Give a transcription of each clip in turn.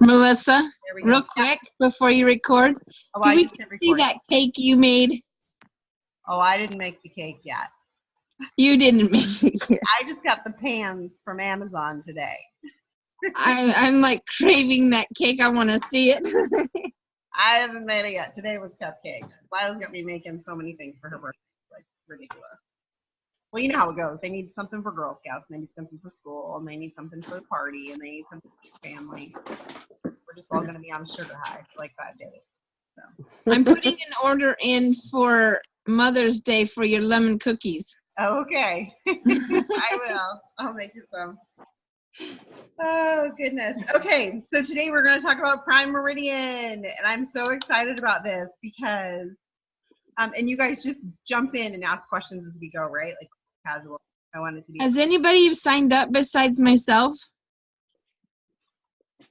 Melissa, There we go. real quick before you record, Oh, do I we just hit see record. that cake you made? Oh, I didn't make the cake yet. You didn't make it yet. I just got the pans from Amazon today. I'm like craving that cake. I want to see it. I haven't made it yet. Today was cupcake. Lila's got me making so many things for her birthday. Like, ridiculous. Well, you know how it goes. They need something for Girl Scouts, and they need something for school, and they need something for the party, and they need something for the family. We're just all going to be on sugar high for like 5 days. So. I'm putting an order in for Mother's Day for your lemon cookies. Oh, okay. I will. I'll make you some. Oh, goodness. Okay, so today we're going to talk about Prime Meridian, and I'm so excited about this because, and you guys just jump in and ask questions as we go, right? Like casual. I want it to be. Has anybody signed up besides myself?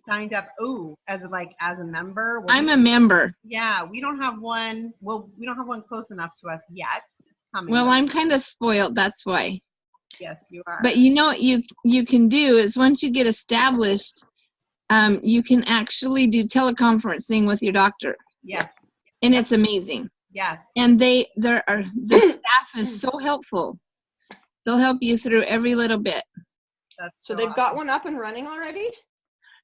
Signed up? Oh, as a member? Well, I'm a member. Yeah, we don't have one. Well, we don't have one close enough to us yet. Well, I'm kind of spoiled. That's why. Yes, you are. But you know what you can do is once you get established, you can actually do teleconferencing with your doctor. Yeah. And it's amazing. Yeah. And the staff is so helpful. They'll help you through every little bit. That's so they've got one up and running already?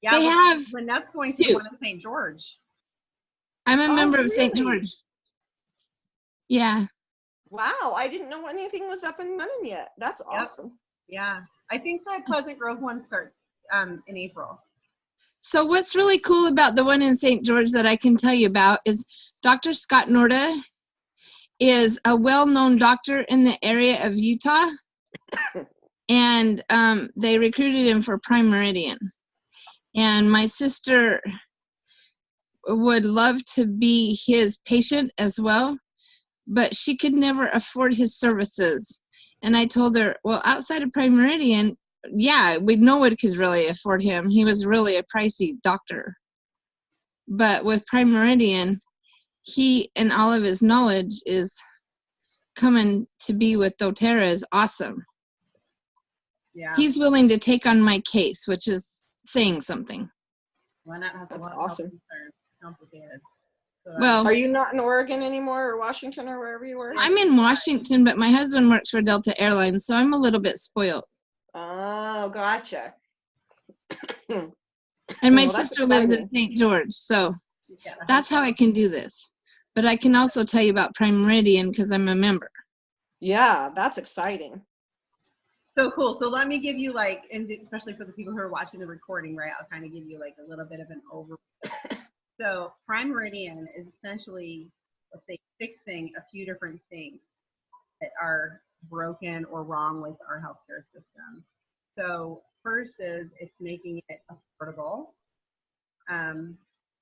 Yeah, they have. Lynette's going to one in St. George. I'm a member of St. George. Yeah. Wow, I didn't know anything was up and running yet. That's awesome. Yeah, I think the Pleasant Grove one starts in April. So what's really cool about the one in St. George that I can tell you about is Dr. Scott Norda is a well-known doctor in the area of Utah, and they recruited him for Prime Meridian. And my sister would love to be his patient as well, but she could never afford his services. And I told her, well, outside of Prime Meridian, yeah, no one could really afford him. He was really a pricey doctor. But with Prime Meridian, he and all of his knowledge is coming to be with doTERRA is awesome. Yeah. He's willing to take on my case, which is saying something. Why not have That's awesome. Complicated. So well, are you not in Oregon anymore or Washington or wherever you were? I'm in Washington, but my husband works for Delta Airlines, so I'm a little bit spoiled. Oh, gotcha. And my sister lives in St. George, so that's how I can do this. But I can also tell you about Prime Meridian because I'm a member. Yeah, that's exciting. So cool. So let me give you and especially for the people who are watching the recording, right? I'll kind of give you a little bit of an overview. So Prime Meridian is essentially, let's say, fixing a few different things that are broken or wrong with our healthcare system. So first is it's making it affordable,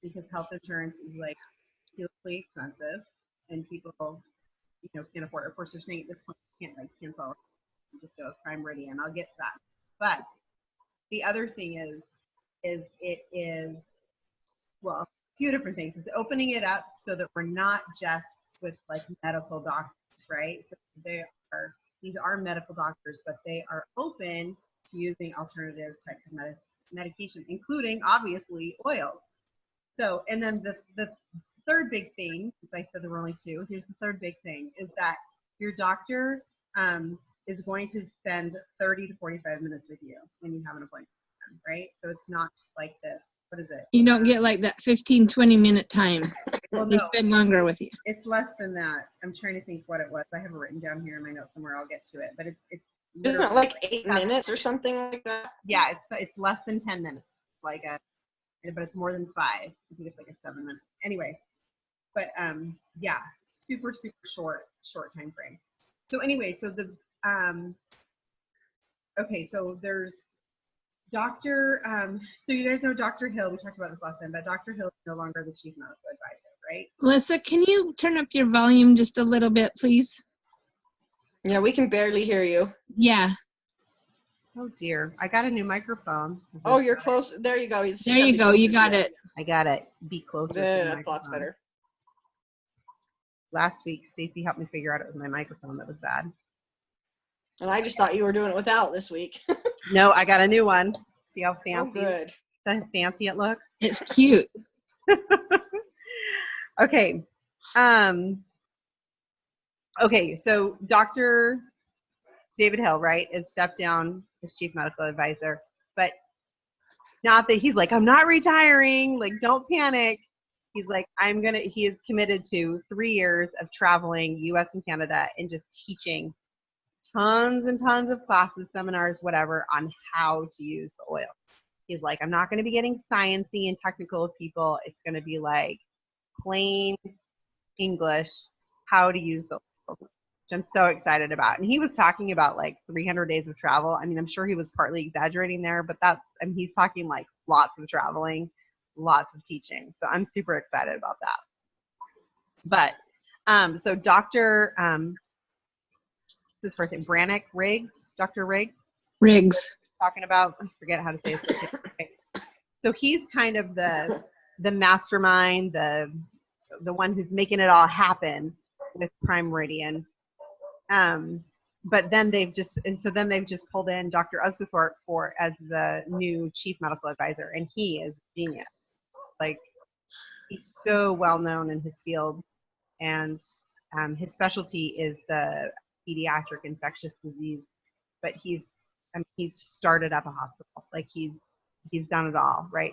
because health insurance is ridiculously expensive, and people, can't afford it. Of course, they're saying at this point you can't cancel. You just go with Prime Meridian. I'll get to that. But the other thing is it is, well, a few different things. It's opening it up so that we're not just with medical doctors, right? So these are medical doctors, but they are open to using alternative types of medication, including obviously oils. So, and then the third big thing, because I said there were only two, here's the third big thing, is that your doctor is going to spend 30 to 45 minutes with you when you have an appointment, right? So it's not just like this. What is it? You don't get that 15, 20-minute time. Well, they spend longer with you. It's less than that. I'm trying to think what it was. I have it written down here in my notes somewhere. I'll get to it. But it's isn't it like 8 minutes or something like that? Yeah, it's less than 10 minutes. But it's more than 5. I think it's a 7 minute. Anyway, but yeah, super short time frame. So anyway, so the okay, so there's Dr. So you guys know Dr. Hill. We talked about this last time, but Dr. Hill is no longer the chief medical advisor, right? Melissa, can you turn up your volume just a little bit, please? Yeah, we can barely hear you. Yeah. Oh dear, I got a new microphone. Oh, you're close. There you go. There you go. You got it. I got it. Be closer. That's lots better. Last week, Stacy helped me figure out it was my microphone that was bad. And I just thought you were doing it without this week. No, I got a new one. See how fancy? Oh, good. how fancy it looks? It's cute. Okay. Okay, so Dr. David Hill, right, is stepped down as chief medical advisor, but not that he's like, I'm not retiring, like, don't panic. He's like, he is committed to 3 years of traveling US and Canada and just teaching tons and tons of classes, seminars, whatever, on how to use the oil. He's like, I'm not going to be getting sciencey and technical with people. It's going to be like plain English, how to use the oil, which I'm so excited about. And he was talking about like 300 days of travel. I mean, I'm sure he was partly exaggerating there, but he's talking like lots of traveling, lots of teaching. So I'm super excited about that. But so Dr. His first name, Brannick Riggs, Dr. Riggs. Talking about, I forget how to say his first name. Okay. So he's kind of the mastermind, the one who's making it all happen with Prime Meridian. But then they've just pulled in Dr. Usgathorpe as the new chief medical advisor, and he is genius. Like, he's so well known in his field, and his specialty is the pediatric infectious disease. But he's started up a hospital. Like, he's done it all, right?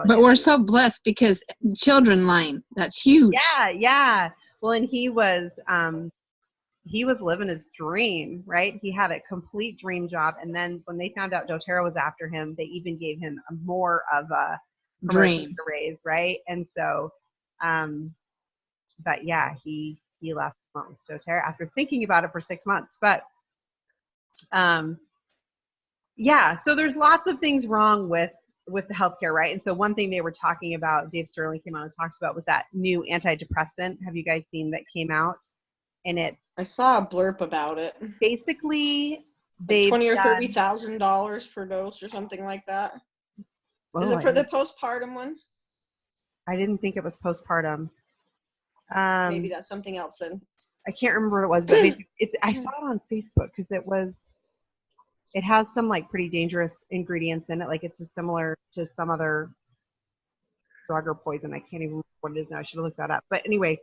But we're so blessed because children line, that's huge. Yeah. Well, and he was living his dream, right? He had a complete dream job, and then when they found out doTERRA was after him, they even gave him more of a dream to raise, right? And so, but yeah, he left doTERRA after thinking about it for 6 months. But yeah, so there's lots of things wrong with the healthcare, right? And so one thing they were talking about, Dave Sterling came on and talks about, was that new antidepressant. Have you guys seen that came out? And I saw a blurb about it. Basically, they $20,000 or $30,000 per dose or something like that. Is it for the postpartum one? I didn't think it was postpartum. Maybe that's something else then. I can't remember what it was, but I saw it on Facebook because it has some like pretty dangerous ingredients in it. Like, it's similar to some other drug or poison. I can't even remember what it is now. I should have looked that up. But anyway,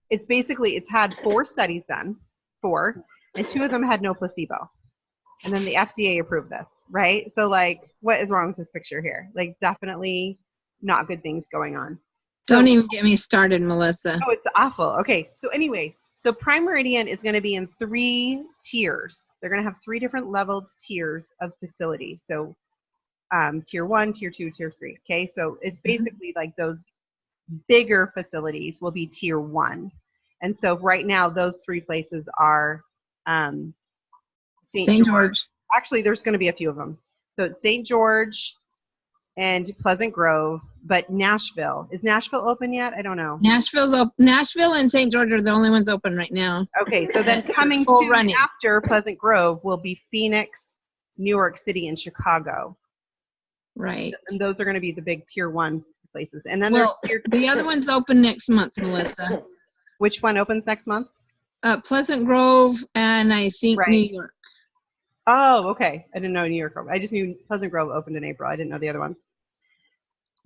it's had 4 studies done, and 2 of them had no placebo. And then the FDA approved this, right? So, like, what is wrong with this picture here? Like, definitely not good things going on. Don't even get me started, Melissa. Oh, it's awful. Okay, so anyway, so Prime Meridian is going to be in 3 tiers. They're going to have 3 different leveled tiers of facilities. So tier 1, tier 2, tier 3. Okay, so it's basically like those bigger facilities will be tier 1. And so right now, those 3 places are St. George. Actually, there's going to be a few of them. So it's St. George and Pleasant Grove, but Nashville. Is Nashville open yet? I don't know. Nashville and St. George are the only ones open right now. Okay, so then coming soon after Pleasant Grove will be Phoenix, New York City, and Chicago. Right. And those are going to be the big tier 1 places. And then the other one's open next month, Melissa. Which one opens next month? Pleasant Grove and I think New York. Oh, okay. I didn't know New York. I just knew Pleasant Grove opened in April. I didn't know the other ones.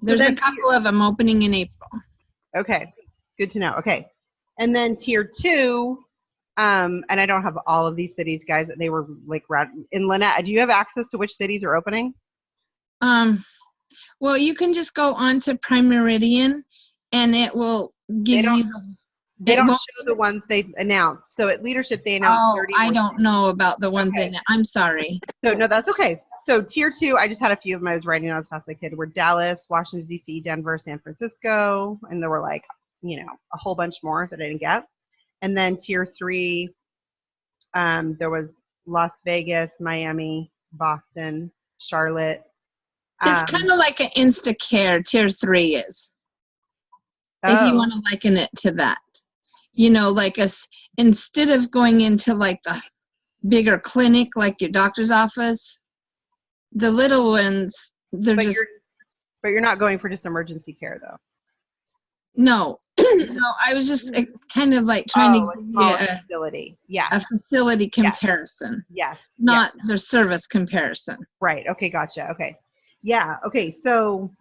There's a couple of them opening in April. Okay. Good to know. Okay. And then tier 2, and I don't have all of these cities, guys. They were like in Lynette. Do you have access to which cities are opening? Well, you can just go on to Prime Meridian and it will give you They don't show the ones they announced. So at leadership, they announced 30. I don't know about the ones I'm sorry. So no, that's okay. So tier 2, I just had a few of them I was writing on as fast as I could, were Dallas, Washington, D.C., Denver, San Francisco. And there were like, a whole bunch more that I didn't get. And then tier 3, there was Las Vegas, Miami, Boston, Charlotte. It's kind of like an Instacare, tier 3 is. If you want to liken it to that. Like instead of going into like the bigger clinic, like your doctor's office, the little ones, but you're not going for just emergency care though. No, I was just kind of like trying to give facility. Yeah. A facility comparison. Yes. Not the service comparison. Right. Okay. Gotcha. Okay. Yeah. Okay. So,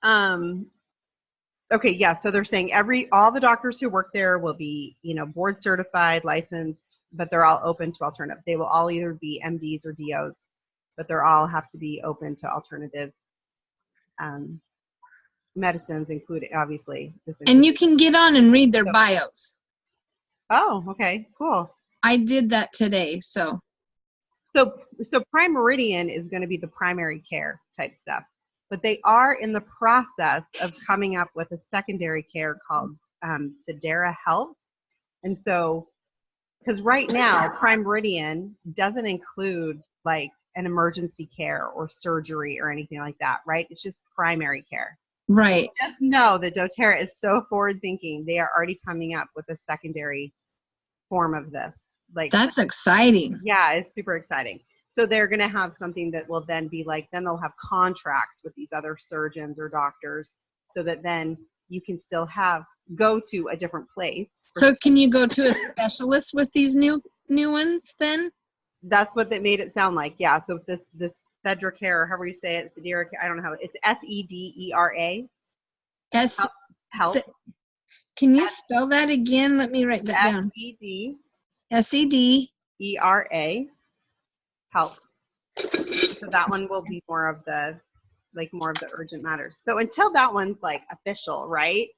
okay. Yeah. So they're saying all the doctors who work there will be, board certified, licensed, but they're all open to alternative. They will all either be MDs or DOs, but they're all have to be open to alternative medicines, including obviously this. And you can get on and read their bios. Oh, okay, cool. I did that today, so Prime Meridian is going to be the primary care type stuff, but they are in the process of coming up with a secondary care called Sedera Health. And so, because right now Prime Meridian doesn't include like an emergency care or surgery or anything like that, right? It's just primary care. Right. Just know that doTERRA is so forward thinking. They are already coming up with a secondary form of this. Like, that's exciting. Yeah, it's super exciting. So they're going to have something that will then be like, then they'll have contracts with these other surgeons or doctors so that then you can still go to a different place. So can you go to a specialist with these new ones then? That's what they made it sound like. Yeah. So this Cedra Care, or however you say it, Sedera, I don't know how it's Sedera. Health. Can you spell that again? Let me write that down. Sedera. Health. So that one will be more of the urgent matters. So until that one's like official, right?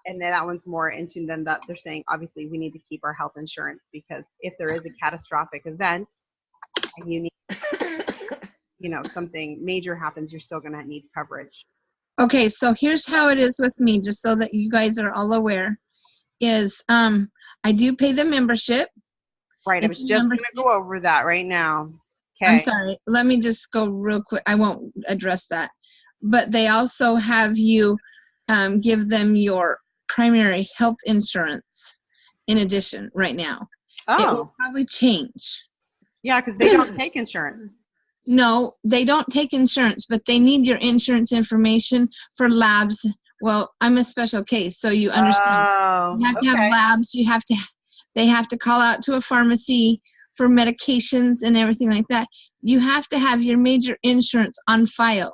And then that one's more into then that they're saying obviously we need to keep our health insurance because if there is a catastrophic event and you need something major happens, you're still gonna need coverage. Okay, so here's how it is with me, just so that you guys are all aware, is I do pay the membership. Right, I was just gonna go over that right now. Okay. I'm sorry, let me just go real quick. I won't address that. But they also have you give them your primary health insurance in addition right now. Oh. It will probably change. Yeah, because they don't take insurance. No, they don't take insurance, but they need your insurance information for labs. Well, I'm a special case, so you understand. Oh, you have to have labs. They have to call out to a pharmacy for medications and everything like that. You have to have your major insurance on file.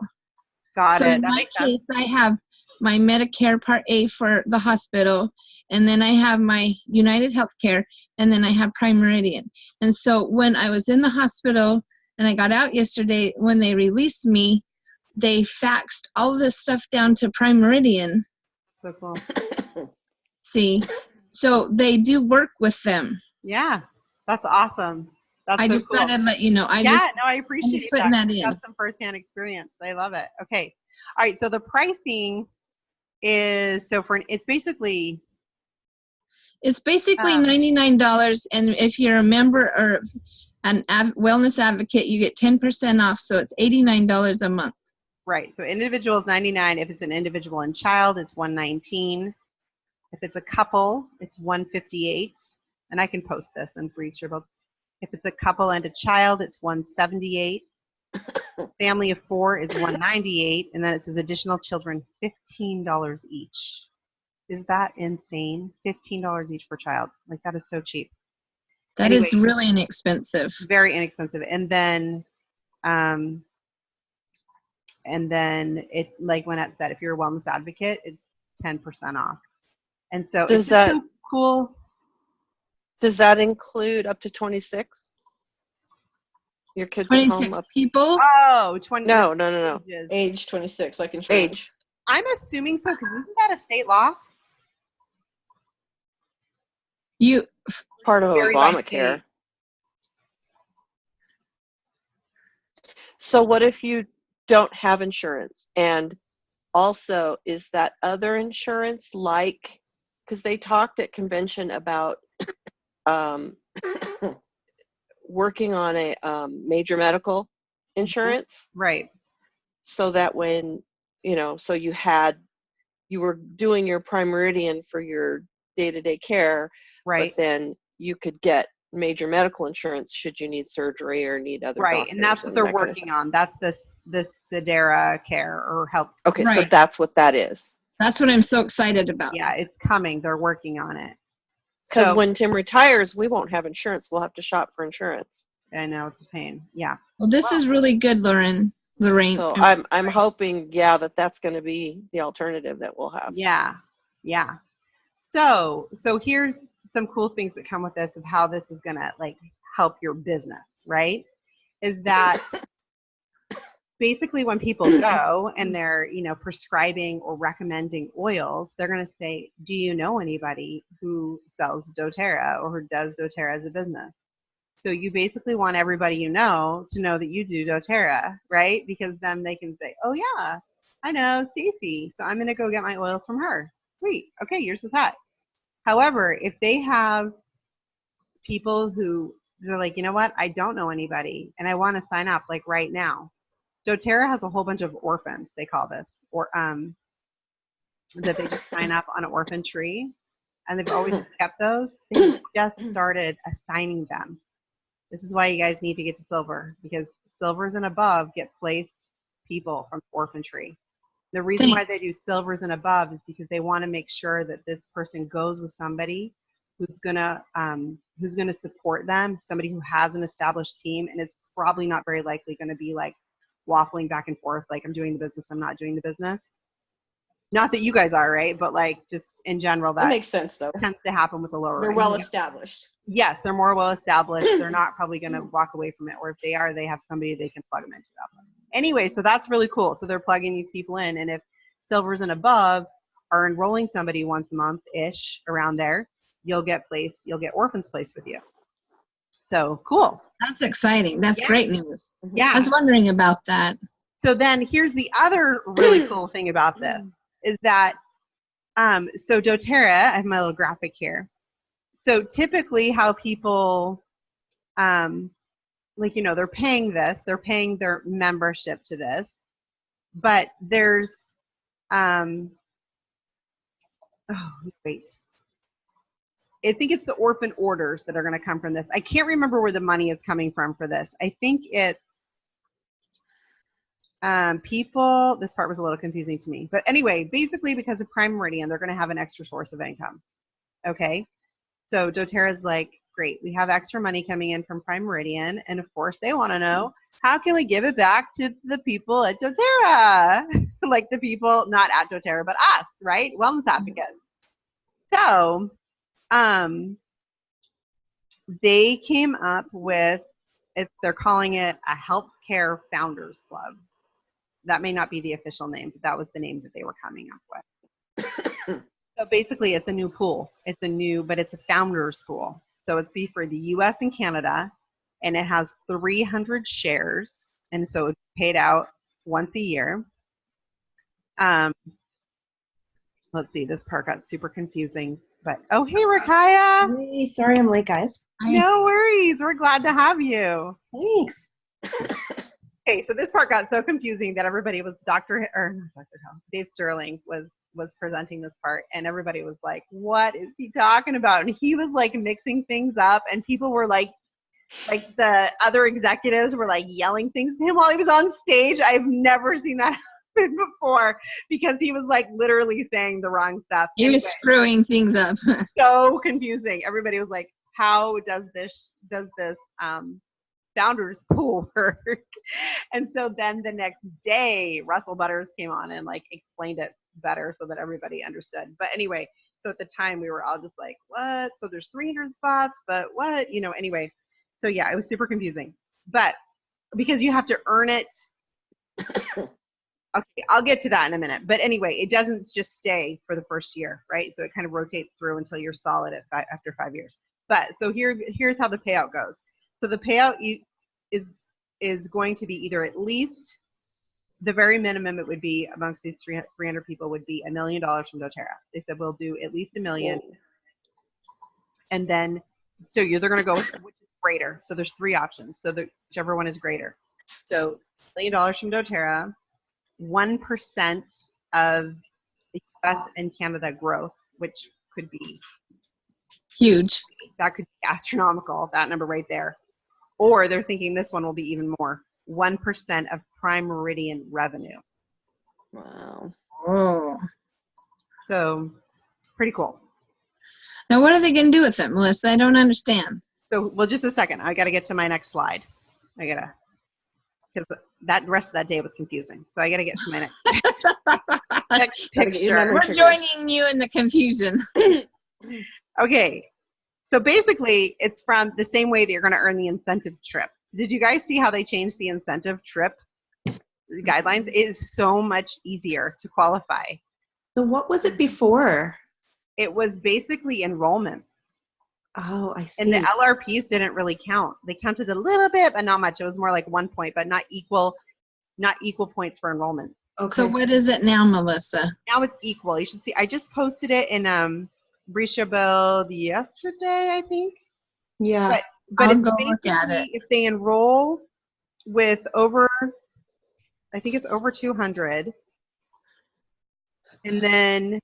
Got it. So in my case, I have my Medicare Part A for the hospital, and then I have my United Healthcare, and then I have Prime Meridian. And so when I was in the hospital and I got out yesterday, when they released me, they faxed all this stuff down to Prime Meridian. So cool. See, so they do work with them. Yeah, that's awesome. I just thought I'd let you know. I appreciate putting that in. Have some firsthand experience. I love it. Okay, all right. So the pricing is it's basically $99, and if you're a member or an wellness advocate, you get 10% off. So it's $89 a month. Right. So individual is $99. If it's an individual and child, it's $119. If it's a couple, it's $158. And I can post this and for each of both. If it's a couple and a child, it's $178. Family of 4 is $198, and then it says additional children, $15 each. Is that insane? $15 each per child. Like, that is so cheap. That is really inexpensive. Very inexpensive. And then it, like Lynette said, if you're a wellness advocate, it's 10% off. And so it's just so cool. Does that include up to 26? Your kids 26 people? Oh, 20. No. Age 26, like insurance. Age. I'm assuming so, because isn't that a state law? Part of Obamacare. So what if you don't have insurance? And also, is that other insurance like, because they talked at convention about working on a major medical insurance. Right. So that when, so you were doing your Prime Meridian for your day-to-day care, right? But then you could get major medical insurance should you need surgery or need other right. And that's what they're working on. That's this Sedera Care or Health. Okay, right. So that's what that is. That's what I'm so excited about. Yeah, it's coming. They're working on it. Because when Tim retires, we won't have insurance. We'll have to shop for insurance. I know, it's a pain. Yeah. Well, this is really good, Lauren. The rain. So I'm hoping, yeah, that's going to be the alternative that we'll have. Yeah. Yeah. So here's some cool things that come with this of how this is going to like help your business, right? Is that basically when people go and they're, prescribing or recommending oils, they're going to say, do you know anybody who sells doTERRA or who does doTERRA as a business? So you basically want everybody you know to know that you do doTERRA, right? Because then they can say, oh yeah, I know Stacy, so I'm going to go get my oils from her. Sweet. Okay, yours is hot. However, if they have people who they're like, you know what, I don't know anybody and I want to sign up like right now. doTERRA has a whole bunch of orphans, they call this, or that they just sign up on an orphan tree, and they've always kept those. They just started assigning them. This is why you guys need to get to silver, because silvers and above get placed people from the orphan tree. The reason why they do silvers and above is because they want to make sure that this person goes with somebody who's gonna support them, somebody who has an established team, and it's probably not very likely going to be like waffling back and forth, like I'm doing the business, I'm not doing the business. Not that you guys are, right? But like just in general, that makes sense though. Tends to happen with the lower. They're well established. Yes, they're more well established. They're not probably going to walk away from it, or if they are, they have somebody they can plug them into that. Anyway, so that's really cool. So they're plugging these people in, and if silvers and above are enrolling somebody once a month ish around there, you'll get orphans placed with you. So cool. That's exciting. That's great news. Yeah. I was wondering about that. So then here's the other really cool thing about this is that, so doTERRA, I have my little graphic here. So typically how people, they're paying they're paying their membership to this, but there's, I think it's the orphan orders that are going to come from this. I can't remember where the money is coming from for this. I think it's people, this part was a little confusing to me. But anyway, basically because of Prime Meridian, they're going to have an extra source of income. Okay? So doTERRA's like, great, we have extra money coming in from Prime Meridian. And of course, they want to know, how can we give it back to the people at doTERRA? Like the people, not at doTERRA, but us, right? Wellness advocates. So they came up with, they're calling it a Healthcare Founders Club. That may not be the official name, but that was the name that they were coming up with. So basically, it's a new pool. But it's a founders pool. So it's be for the U.S. and Canada, and it has 300 shares, and so it's paid out once a year. Let's see, this part got super confusing. But oh, hey, Rakaya. Hey, sorry I'm late, guys. No worries. We're glad to have you. Thanks. Okay, so this part got so confusing that everybody was Dave Sterling was presenting this part, and everybody was like, what is he talking about? And he was like mixing things up, and people were like the other executives were like yelling things to him while he was on stage. I've never seen that happen before, because he was like literally saying the wrong stuff. He was screwing things up. So confusing. Everybody was like, how does this founders pool work? And so then the next day, Russell Butters came on and like explained it better so that everybody understood. But anyway, so at the time we were all just like, what? So there's 300 spots, but what? Anyway. So yeah, it was super confusing. But because you have to earn it. Okay, I'll get to that in a minute. But anyway, it doesn't just stay for the first year, right? So it kind of rotates through until you're solid after 5 years. But so here's how the payout goes. So the payout is going to be either at least, the very minimum it would be amongst these 300 people would be $1 million from doTERRA. They said we'll do at least $1 million. And then, so they're going to go with which is greater. So there's 3 options. So whichever one is greater. So $1 million from doTERRA, 1% of the US and Canada growth, which could be huge. That could be astronomical, that number right there. Or they're thinking this one will be even more, 1% of Prime Meridian revenue. Wow. Oh. So pretty cool. Now, what are they going to do with it, Melissa? I don't understand. So, well, just a second. I got to get to my next slide. Because that rest of that day was confusing. So I got to get to my next Gotta get your picture. memory We're triggers. joining you in the confusion. Okay. So basically, it's from the same way that you're going to earn the incentive trip. Did you guys see how they changed the incentive trip guidelines? It is so much easier to qualify. So what was it before? It was basically enrollment. Oh, I see. And the LRPs didn't really count. They counted a little bit, but not much. It was more like 1 point, but not equal points for enrollment. Okay. So what is it now, Melissa? Now it's equal. You should see. I just posted it in Brescia Build yesterday, I think. Yeah. But I'll it's go look at basically it. if they enroll with over, I think it's over 200, and then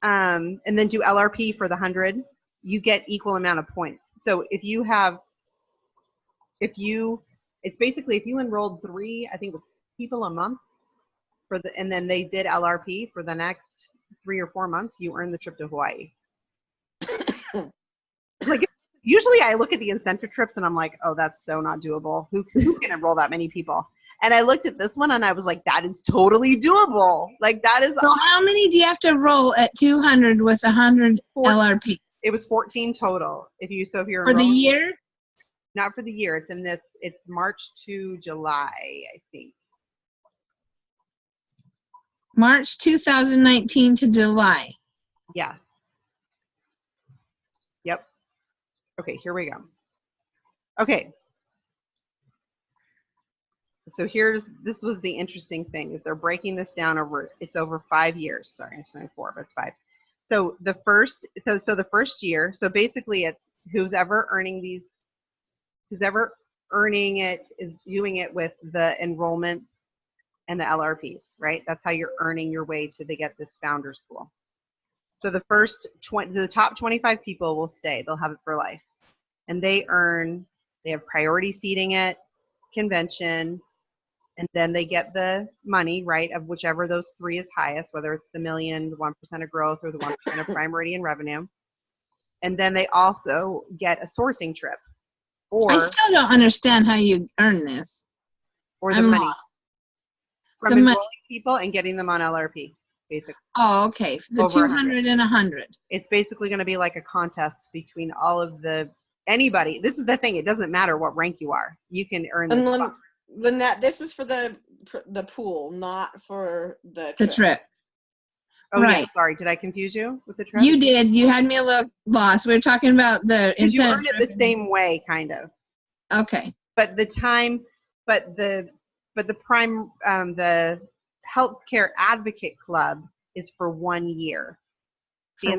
do LRP for the 100, you get equal amount of points. So it's basically if you enrolled 3, I think it was people a month and then they did LRP for the next 3 or 4 months, you earn the trip to Hawaii. Like usually I look at the incentive trips and I'm like, oh, that's so not doable. Who can enroll that many people? And I looked at this one and I was like, that is totally doable. Like that is. So how many do you have to roll at 200 with 100 LRP? It was 14 total. If you're For the enrolling- year? Not for the year. It's March to July, I think. March 2019 to July. Yeah. Yep. Okay, here we go. Okay. So this was the interesting thing is they're breaking this down it's over 5 years. Sorry, I'm saying 4, but it's 5. So the first year, so basically it's who's ever earning it is doing it with the enrollments and the LRPs, right? That's how you're earning your way to get this founders pool. So the top 25 people will stay. They'll have it for life. And they have priority seating at convention, and then they get the money, right, of whichever those 3 is highest, whether it's the million, the 1% of growth, or the 1% of prime Meridian revenue. And then they also get a sourcing trip. I still don't understand how you earn this. Or the I'm money. lost. From The money. enrolling people and getting them on LRP, basically. Oh, okay. The Over 200 and 100. It's basically going to be like a contest between all of anybody. This is the thing. It doesn't matter what rank you are. You can earn And this. then the net. This is for the pool, not for the The trip. trip. Oh, right. Yeah, sorry. Did I confuse you with the trip? You did. You had me a little lost. We were talking about the Because you incentive. earn it the same way, kind of. Okay. But the prime, the healthcare advocate club is for 1 year. The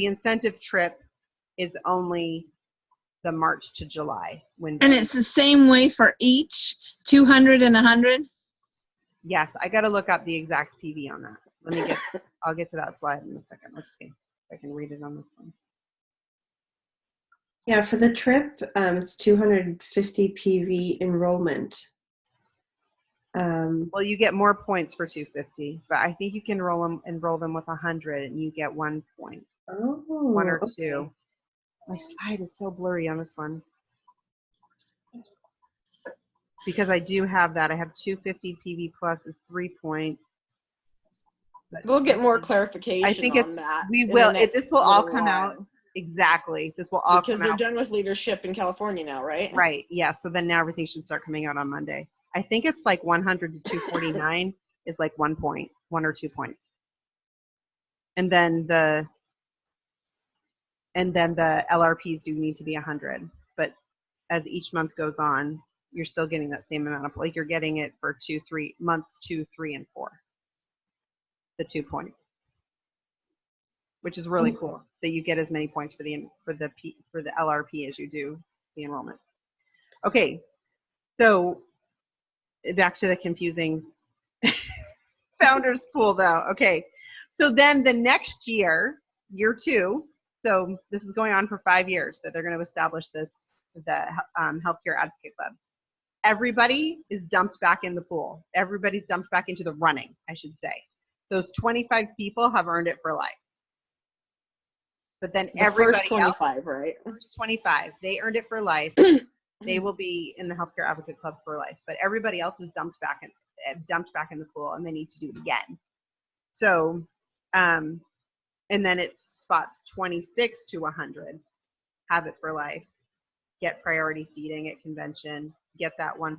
incentive trip is only the March to July window. And it's the same way for each 200 and 100? Yes, I got to look up the exact PV on that. I'll get to that slide in a second. Let's see if I can read it on this one. Yeah, for the trip, it's 250 PV enrollment. Well, you get more points for 250, but I think you can enroll them with 100 and you get 1 point. Oh, 1 or okay. 2. My slide is so blurry on this one. Because I do have that. I have 250 PV plus is 3 points. We'll get more clarification I think on that. we in will. the next This will all little come while. out. Exactly. This will all because come they're out. done with leadership in California now, right? Right. Yeah. So then now everything should start coming out on Monday. I think it's like 100 to 249 is like 1 point, 1 or 2 points. And then the LRPs do need to be 100. But as each month goes on, you're still getting that same amount of, like you're getting it for months 2, 3, and 4. The 2 points, which is really cool that you get as many points for the LRP as you do the enrollment. Okay, so back to the confusing founders pool though. Okay, so then the next year 2, so this is going on for 5 years that they're going to establish the healthcare advocate club. Everybody is dumped back in the pool. Everybody's dumped back into the running, I should say. Those 25 people have earned it for life. But then everybody First 25, else, right? first 25, they earned it for life. They will be in the Healthcare Advocate Club for life, but everybody else is dumped back in the pool, and they need to do it again. So, and then it's spots 26 to 100. Have it for life. Get priority seating at convention. Get that 1%.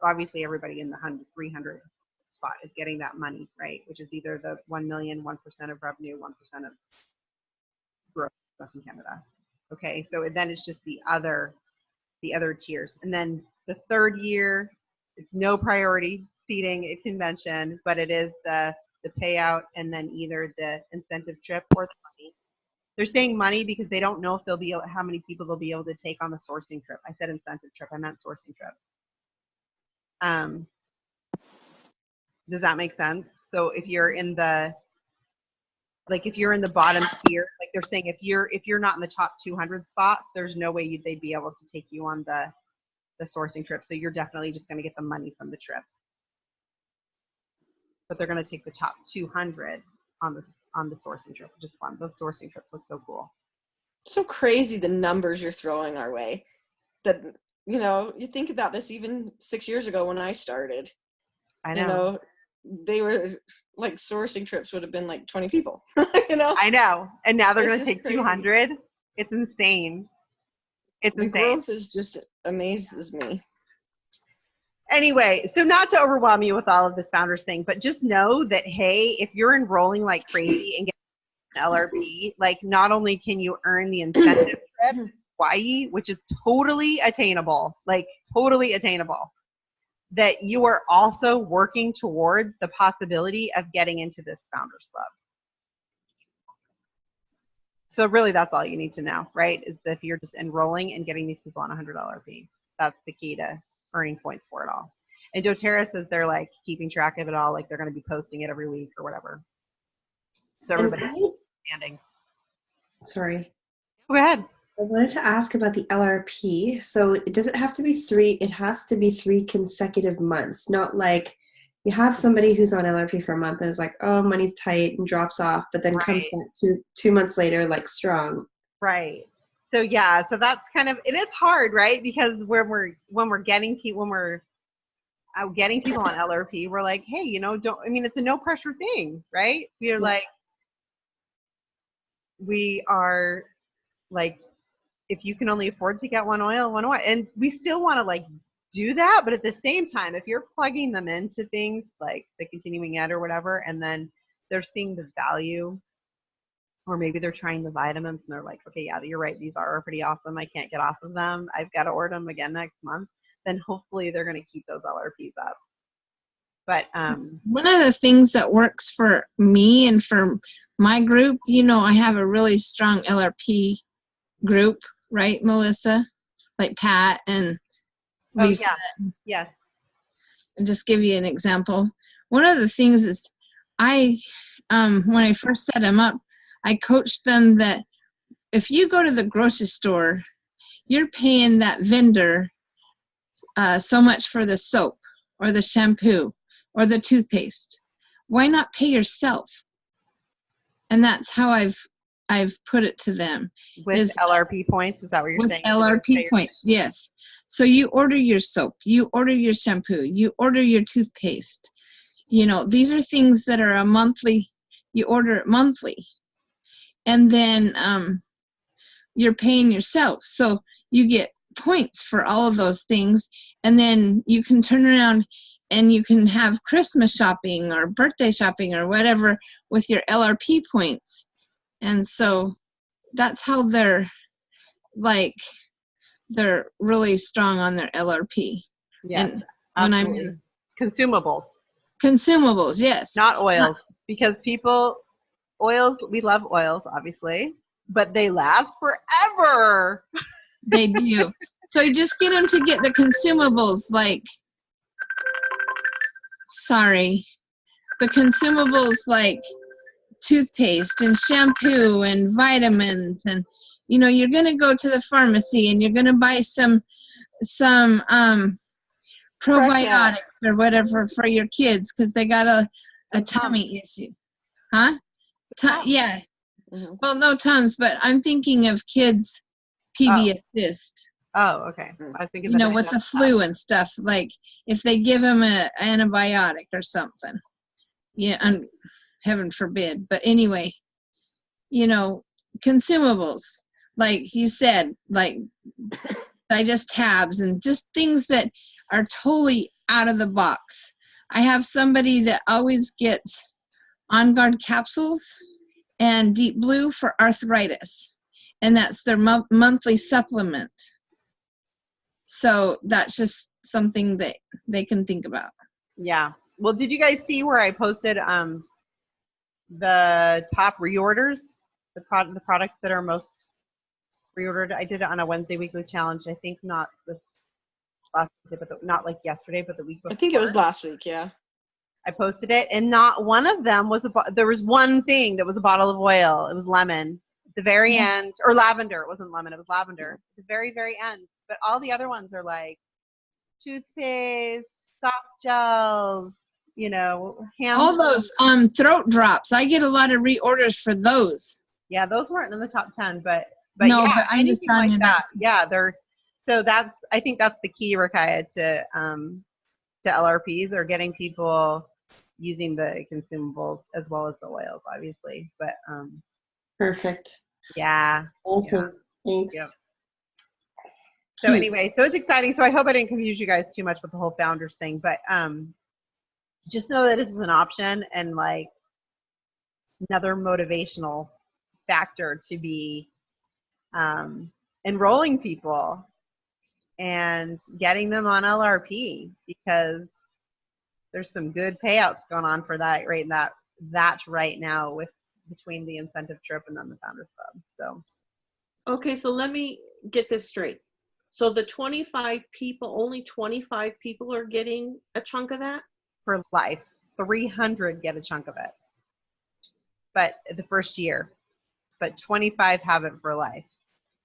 Obviously, everybody in the 300 spot is getting that money, right? Which is either the 1 million, 1% of revenue, 1% of growth. That's in Canada. Okay, so then it's just the other tiers. And then the third year, it's no priority seating at convention, but it is the payout and then either the incentive trip or the money. They're saying money because they don't know if how many people they'll be able to take on the sourcing trip. I said incentive trip, I meant sourcing trip. Does that make sense? So if you're in the bottom tier, like they're saying, if you're not in the top 200 spots, there's no way they'd be able to take you on the sourcing trip. So you're definitely just going to get the money from the trip. But they're going to take the top 200 on the sourcing trip, which is fun. Those sourcing trips look so cool. So crazy the numbers you're throwing our way. That, you think about this even 6 years ago when I started. I know. They were like sourcing trips would have been like 20 people. I know. And now they're going to take crazy. 200. It's insane. The growth is just amazes me. Anyway, so not to overwhelm you with all of this founders thing, but just know that, hey, if you're enrolling like crazy and getting an LRP, like not only can you earn the incentive trip to Hawaii, which is totally attainable, that you are also working towards the possibility of getting into this founders club. So really that's all you need to know, right? Is that if you're just enrolling and getting these people on $100 fee, that's the key to earning points for it all. And doTERRA says they're like keeping track of it all, like they're going to be posting it every week or whatever. So everybody's understanding. Sorry. Go ahead. I wanted to ask about the LRP. So does it have to be 3? It has to be 3 consecutive months, not like you have somebody who's on LRP for a month and is like, oh, money's tight and drops off, but then comes back 2 months later, like strong. Right. So yeah, so that's kind of, it is hard, right? Because when we're getting people on LRP, we're like, hey, it's a no pressure thing, right? We are like, if you can only afford to get one oil, and we still want to like do that, but at the same time, if you're plugging them into things like the continuing ed or whatever, and then they're seeing the value, or maybe they're trying the vitamins and they're like, okay, yeah, you're right, these are pretty awesome, I can't get off of them, I've got to order them again next month, then hopefully they're going to keep those LRPs up. But one of the things that works for me and for my group, I have a really strong LRP group, right, Melissa? Like Pat and Lisa. Oh, yeah. Yes. And just give you an example. One of the things is when I first set them up, I coached them that if you go to the grocery store, you're paying that vendor so much for the soap or the shampoo or the toothpaste. Why not pay yourself? And that's how I've put it to them. With LRP points, is that what you're saying? With LRP points, yes. So you order your soap, you order your shampoo, you order your toothpaste. These are things that are you order it monthly. And then you're paying yourself. So you get points for all of those things. And then you can turn around and you can have Christmas shopping or birthday shopping or whatever with your LRP points. And so that's how they're really strong on their LRP. Yeah, and when I'm in consumables, yes, not oils, because oils, we love oils, obviously, but they last forever. They do. So you just get them to get the consumables, the consumables like toothpaste and shampoo and vitamins, and you're going to go to the pharmacy and you're going to buy some probiotics or whatever for your kids because they got a tummy issue. Huh? Yeah. Mm-hmm. Well, no Tums, but I'm thinking of kids PB Assist. Oh, okay. I was thinking You that know, it with had the flu and stuff, like if they give them an antibiotic or something. Yeah, and heaven forbid. But anyway, you know, consumables, like you said, like digest tabs and just things that are totally out of the box. I have somebody that always gets On Guard capsules and Deep Blue for arthritis, and that's their monthly supplement. So that's just something that they can think about. Yeah. Well, did you guys see where I posted the top reorders, the products that are most reordered? I did it on a Wednesday weekly challenge. I think not this last Wednesday, but not like yesterday, but the week before. I think it was last week, yeah. I posted it, and not one of them was there was one thing that was a bottle of oil. It was lemon at the very end, or lavender. It wasn't lemon, it was lavender at the very, very end. But all the other ones are like toothpaste, soft gels, you know, hand. All those throat drops, I get a lot of reorders for those. Yeah, those weren't in the top 10, but No, yeah, but I'm just anything telling like you that. that's Yeah, they're so that's I think that's the key, Rakaya, to LRPs, or getting people using the consumables as well as the oils, obviously. But Perfect. yeah. Awesome. Thanks. Yep. So anyway, so it's exciting. So I hope I didn't confuse you guys too much with the whole founders thing, but just know that this is an option, and like another motivational factor to be enrolling people and getting them on LRP, because there's some good payouts going on for that right now with between the incentive trip and then the Founders Club. So okay, so let me get this straight. So the 25 people, only 25 people are getting a chunk of that? for life, 300 get a chunk of it, but the first year, but 25 have it for life,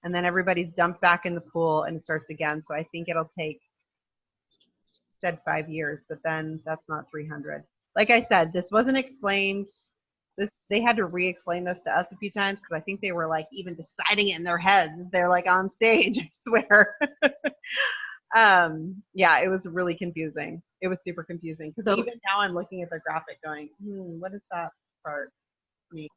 and then everybody's dumped back in the pool and it starts again. So I think it'll take, said 5 years, but then that's not 300. Like I said, this wasn't explained. They had to re-explain this to us a few times, because I think they were like even deciding it in their heads. They're like on stage, I swear. Yeah, it was really confusing. It was super confusing, because So- even now I'm looking at the graphic going, what does that part mean?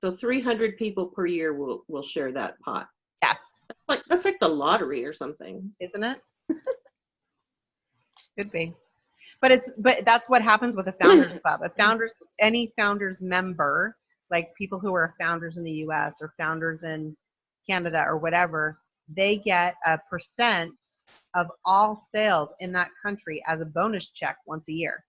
So 300 people per year will share that pot. Yes, That's like the lottery or something. isn't it? Could be. But that's what happens with a founders club. Any founders member, like people who are founders in the US or founders in Canada or whatever, they get a percent of all sales in that country as a bonus check once a year.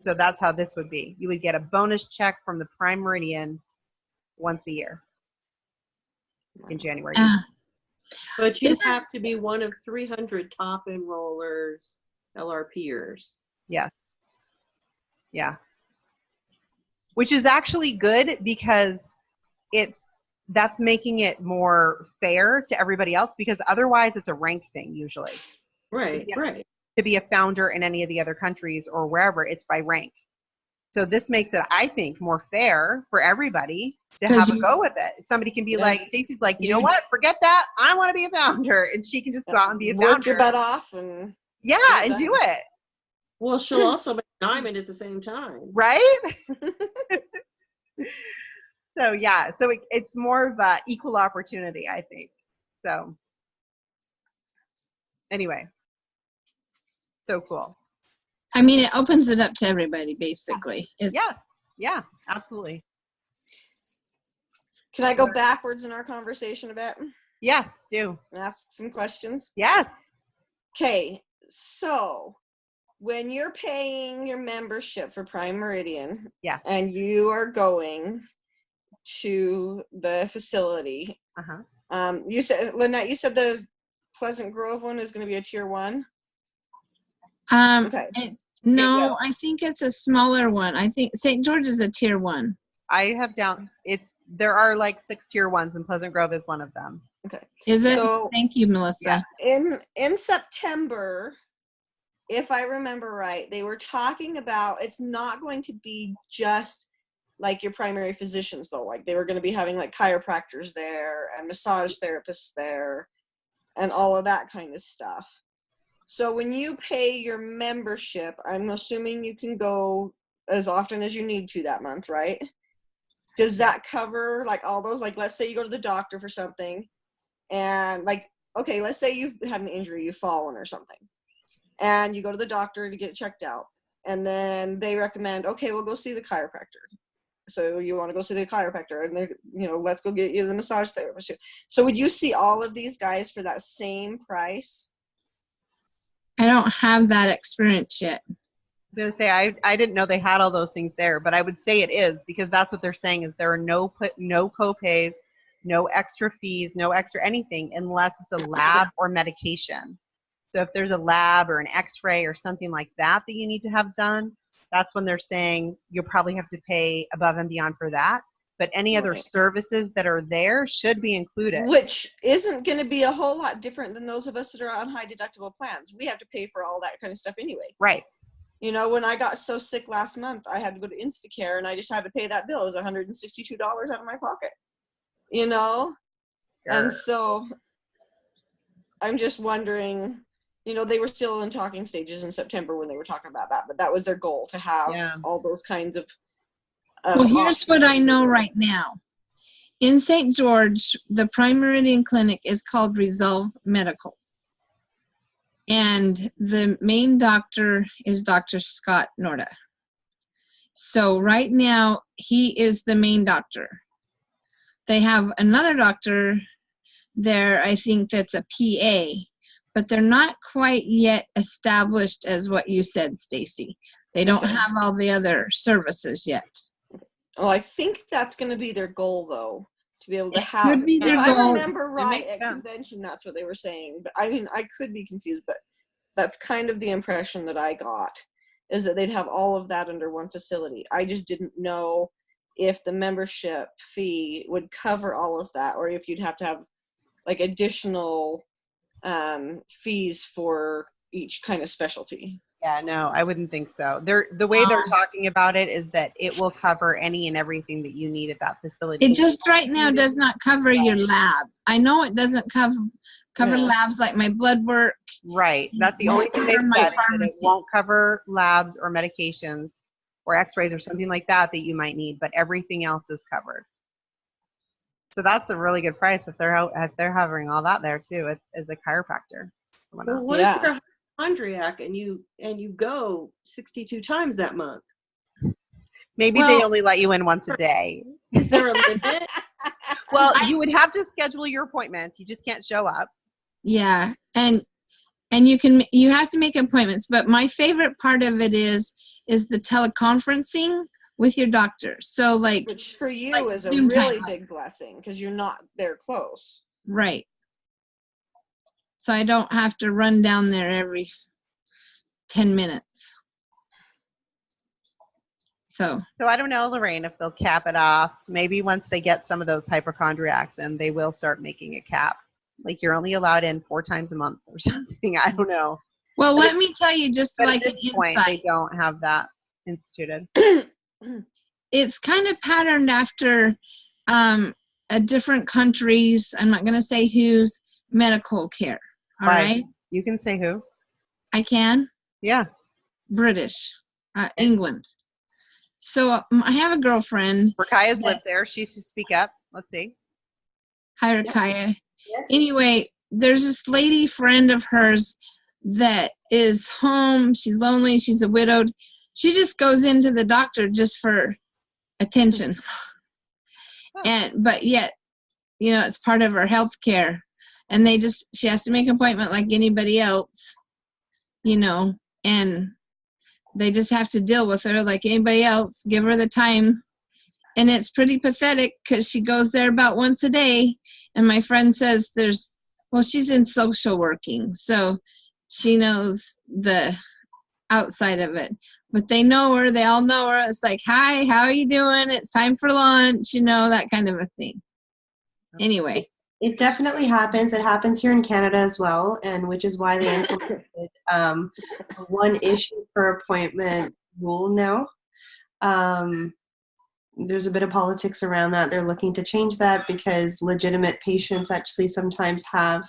So that's how this would be. You would get a bonus check from the Prime Meridian once a year in January. But you Isn't- have to be one of 300 top enrollers, LRPers. Yeah. Yeah. Which is actually good, because that's making it more fair to everybody else, because otherwise it's a rank thing usually. Right, Yeah. right. To be a founder in any of the other countries or wherever, it's by rank. So this makes it, I think, more fair for everybody to 'Cause have a go with it. Somebody can be like, Stacey's like, you know what, forget that, I want to be a founder, and she can just go out and be a founder. Work your butt off and Yeah, get it and do done. it. Well, she'll also make diamond at the same time. Right? So yeah, so it's more of a equal opportunity, I think. So anyway, so cool. I mean, it opens it up to everybody, basically. Yeah, absolutely. Can I go backwards in our conversation a bit Yes, do. and ask some questions? Yes. Okay, so when you're paying your membership for Prime Meridian, Yeah. and you are going to the facility, Uh-huh. You said, Lynette, you said the Pleasant Grove one is going to be a tier 1. Okay. No, I think it's a smaller one. I think St. George is a tier 1. I have down, there are like 6 tier 1s, and Pleasant Grove is one of them. Okay. Is it? So, Thank you, Melissa. yeah, in September, if I remember right, they were talking about it's not going to be just like your primary physicians though. Like they were going to be having like chiropractors there and massage therapists there and all of that kind of stuff. So when you pay your membership, I'm assuming you can go as often as you need to that month, right? Does that cover like all those, like let's say you go to the doctor for something and like, okay, let's say you've had an injury, you've fallen or something, and you go to the doctor to get it checked out, and then they recommend, okay, we'll go see the chiropractor. So you want to go see the chiropractor, and they, you know, let's go get you the massage therapist. So would you see all of these guys for that same price? I don't have that experience yet. I was gonna say I didn't know they had all those things there, but I would say it is, because that's what they're saying is there are no co-pays, no extra fees, no extra anything unless it's a lab or medication. So if there's a lab or an x-ray or something like that that you need to have done, that's when they're saying you'll probably have to pay above and beyond for that. But any other Right. services that are there should be included. Which isn't going to be a whole lot different than those of us that are on high deductible plans. We have to pay for all that kind of stuff anyway. Right. You know, when I got so sick last month, I had to go to Instacare and I just had to pay that bill. It was $162 out of my pocket, you know? Sure. And so I'm just wondering, you know, they were still in talking stages in September when they were talking about that, but that was their goal, to have all those kinds of Well, here's what I options. know right now. In St. George, the primary Meridian clinic is called Resolve Medical. And the main doctor is Dr. Scott Norda. So right now, he is the main doctor. They have another doctor there, I think that's a PA, but they're not quite yet established as what you said, Stacy. They don't Okay. have all the other services yet. Well, I think that's going to be their goal, though, to be able to It have. could be their If goal. I remember right, makes at sense. convention, that's what they were saying. But I mean, I could be confused, but that's kind of the impression that I got, is that they'd have all of that under one facility. I just didn't know if the membership fee would cover all of that, or if you'd have to have like additional fees for each kind of specialty. Yeah, no, I wouldn't think so. The way they're talking about it is that it will cover any and everything that you need at that facility. It just right now does not cover your lab. I know it doesn't cover Yeah. labs like my blood work. Right. That's the Won't only thing they've cover my said, is that it pharmacy. won't cover labs or medications or x-rays or something like that that you might need, but everything else is covered. So that's a really good price if they're having all that there too, as a chiropractor. Well, what Yeah. if you're a hypochondriac and you go 62 times that month? Maybe Well- they only let you in once a day. Is there a limit? Well, you would have to schedule your appointments. You just can't show up. Yeah, and you have to make appointments. But my favorite part of it is the teleconferencing with your doctor. So like, Which for you like is a Zoom time, really like- big blessing, because you're not there close. right. So I don't have to run down there every 10 minutes. So So I don't know, Lorraine, if they'll cap it off. Maybe once they get some of those hypochondriacs in, they will start making a cap. Like you're only allowed in 4 times a month or something. I don't know. well, let me tell you just But like at an this point, they insight. don't have that instituted. It's kind of patterned after a different countries, I'm not going to say whose, medical care. All Right. right. You can say who. I can. Yeah. British, England. So I have a girlfriend. Rakaya's lived there. She should speak up. Let's see. Hi, Rakaya. Yes. Anyway, there's this lady friend of hers that is home. She's lonely. She's a widowed. She just goes into the doctor just for attention. But yet, you know, it's part of her health care. And she has to make an appointment like anybody else, you know, and they just have to deal with her like anybody else, give her the time. And it's pretty pathetic because she goes there about once a day. And my friend says she's in social working, so she knows the outside of it. But they know her, they all know her. It's like, hi, how are you doing? It's time for lunch, you know, that kind of a thing. Anyway. It definitely happens. It happens here in Canada as well, and which is why they implemented a one issue per appointment rule now. there's a bit of politics around that. They're looking to change that because legitimate patients actually sometimes have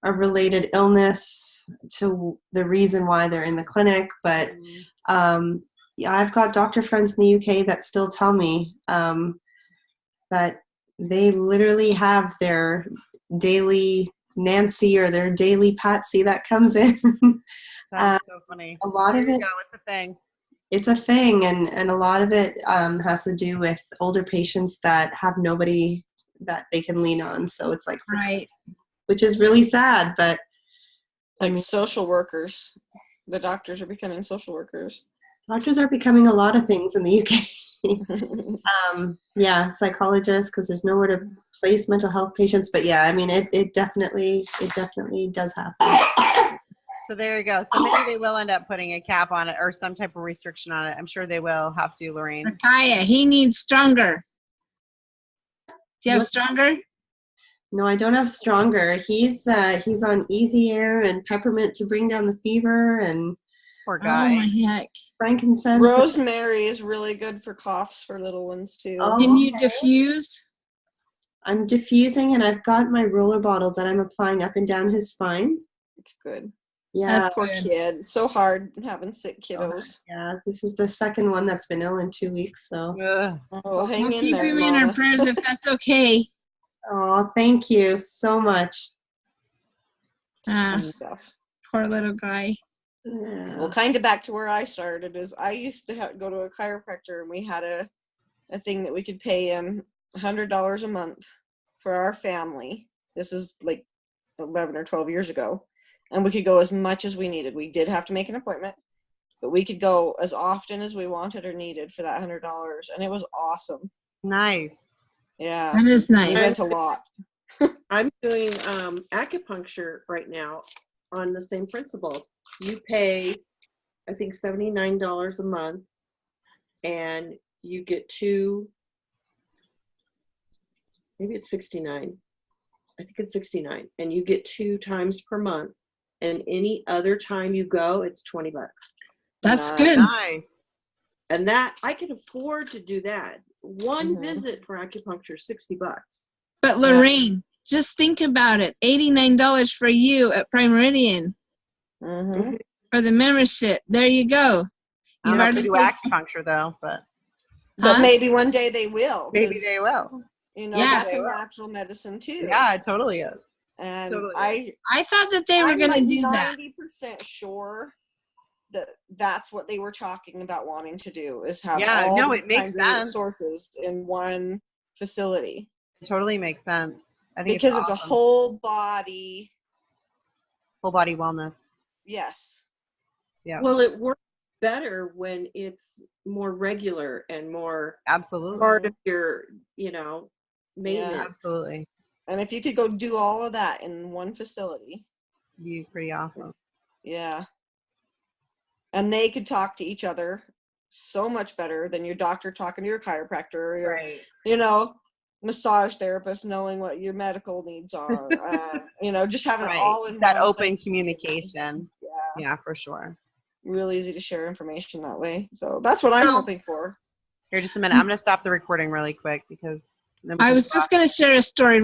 a related illness to the reason why they're in the clinic. But yeah, I've got doctor friends in the UK that still tell me that they literally have their daily Nancy or their daily Patsy that comes in. That's so funny. A lot There of you it, go. It's a thing. it's a thing, and a lot of it has to do with older patients that have nobody that they can lean on. So it's like, Right. which is really sad, but Like social workers. The doctors are becoming social workers. doctors are becoming a lot of things in the UK. Yeah, psychologists, because there's nowhere to place mental health patients. But yeah, I mean, it definitely does happen. So there you go. So maybe they will end up putting a cap on it or some type of restriction on it. I'm sure they will have to, Lorraine. Kaya, he needs stronger. Do you have What- stronger? No, I don't have stronger. He's on Easy Air and peppermint to bring down the fever, and Poor Oh guy. my heck. frankincense. Rosemary is really good for coughs for little ones too. Oh. Can you Okay. diffuse? I'm diffusing, and I've got my roller bottles that I'm applying up and down his spine. It's good. Yeah, That's Poor good. kid. It's so hard having sick kiddos. yeah. This is the second one that's been ill in 2 weeks. So, Ugh. Oh, hang We'll in keep there, him in our Mama. prayers if that's okay. oh, thank you so much. Tough stuff. Poor little guy. Yeah. Well, kind of back to where I started is I used to go to a chiropractor, and we had a thing that we could pay him $100 a month for our family. This is like 11 or 12 years ago. And we could go as much as we needed. We did have to make an appointment, but we could go as often as we wanted or needed for that $100. And it was awesome. Nice. Yeah. That is We nice. went a lot. I'm doing acupuncture right now on the same principle. You pay, I think, $79 a month, and you get maybe it's 69. I think it's 69, and you get 2 times per month. And any other time you go, it's $20. That's Nice. good. Nice. And that I can afford to do that. One Mhm. visit for acupuncture, $60. But Lorraine, just think about it. $89 for you at Prime Meridian Mm-hmm. for the membership. There you go. I You don't know if they hardly do pay- acupuncture though, but But Huh? maybe one day they will. maybe 'cause, they will. You know, Yeah. that's They a will. natural medicine too. Yeah, it totally is. And Totally. I thought that they were I'm going to like do that. 90% sure that that's what they were talking about wanting to do, is have Yeah, all no, these it makes kinds sense. of sources in one facility, It totally makes sense. I think because it's a awesome. whole body. Whole body wellness. Yes. Yeah. Well, it works better when it's more regular and more Absolutely. part of your, maintenance. Absolutely. And if you could go do all of that in one facility, Be pretty awesome. yeah. And they could talk to each other so much better than your doctor talking to your chiropractor, or your, massage therapist knowing what your medical needs are. Just having it all in that one open thing. communication. Yeah. Yeah, for sure. Really easy to share information that way. So that's what I'm So- hoping for. Here, just a minute. I'm going to stop the recording really quick because I was just going to share a story